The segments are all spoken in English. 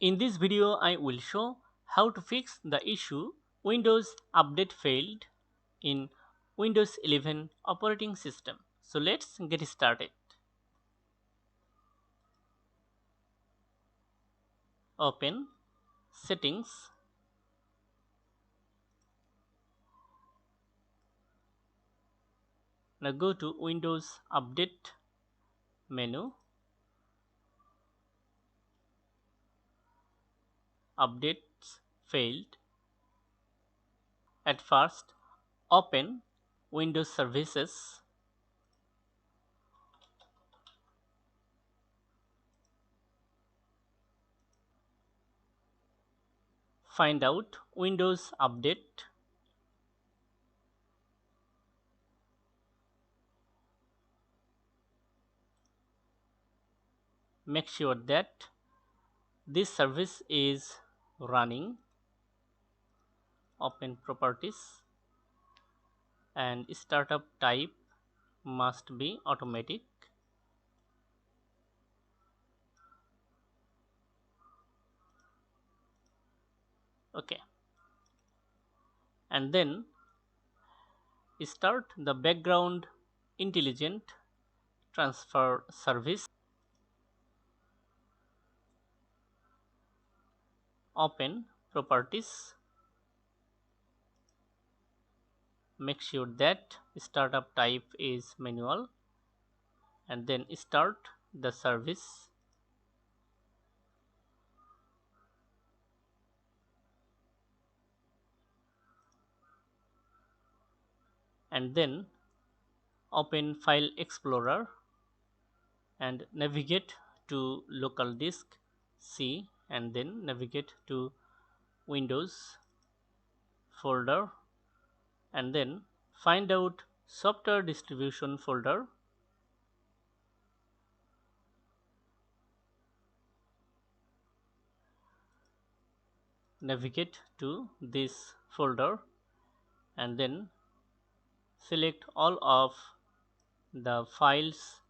In this video, I will show how to fix the issue Windows update failed in Windows 11 operating system. So let's get started. Open Settings, now go to Windows Update menu, Updates failed. At first, open Windows Services, find out Windows Update, make sure that this service is running. Open Properties and startup type must be automatic. Okay, and then start the background intelligent transfer service. Open Properties, make sure that startup type is manual, and then start the service. And then open File Explorer and navigate to local disk C, and then navigate to Windows folder, and then find out software distribution folder. Navigate to this folder and then select all of the files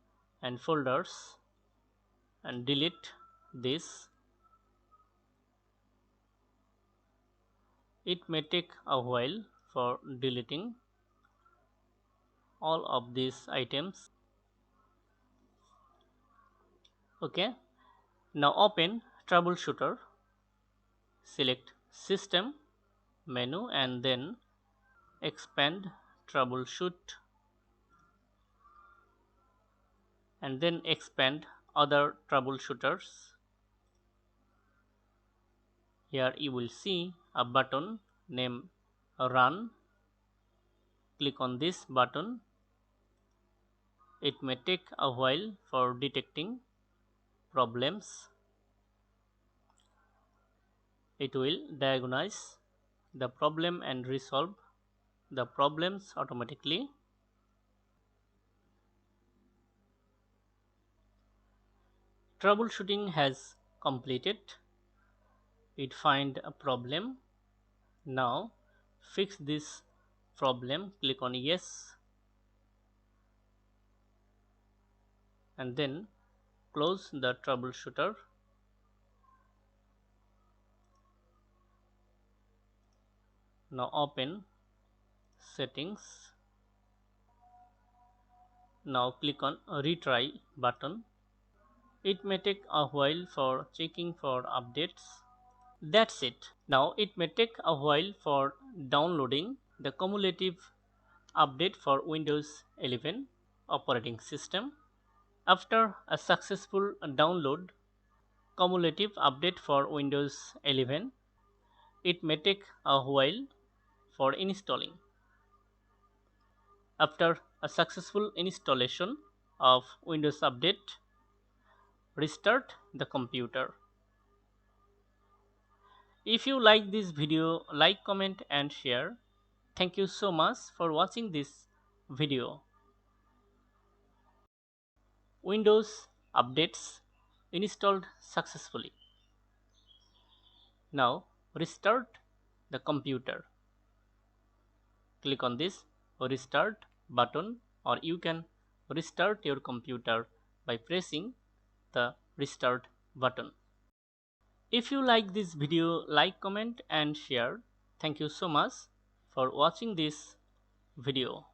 and folders and delete this. It may take a while for deleting all of these items. Okay, now open Troubleshooter, select System menu and then expand Troubleshoot, and then expand other troubleshooters. Here you will see a button named Run. Click on this button. It may take a while for detecting problems. It will diagnose the problem and resolve the problems automatically. Troubleshooting has completed. It find a problem. Now fix this problem. Click on yes and then close the troubleshooter. Now open Settings. Now click on Retry button. It may take a while for checking for updates. That's it. Now it may take a while for downloading the cumulative update for Windows 11 operating system. After a successful download, cumulative update for Windows 11, it may take a while for installing. After a successful installation of Windows Update, restart the computer. If you like this video, like, comment and share. Thank you so much for watching this video. Windows updates installed successfully. Now restart the computer. Click on this restart button, or you can restart your computer by pressing the restart button. If you like this video, like, comment and share. Thank you so much for watching this video.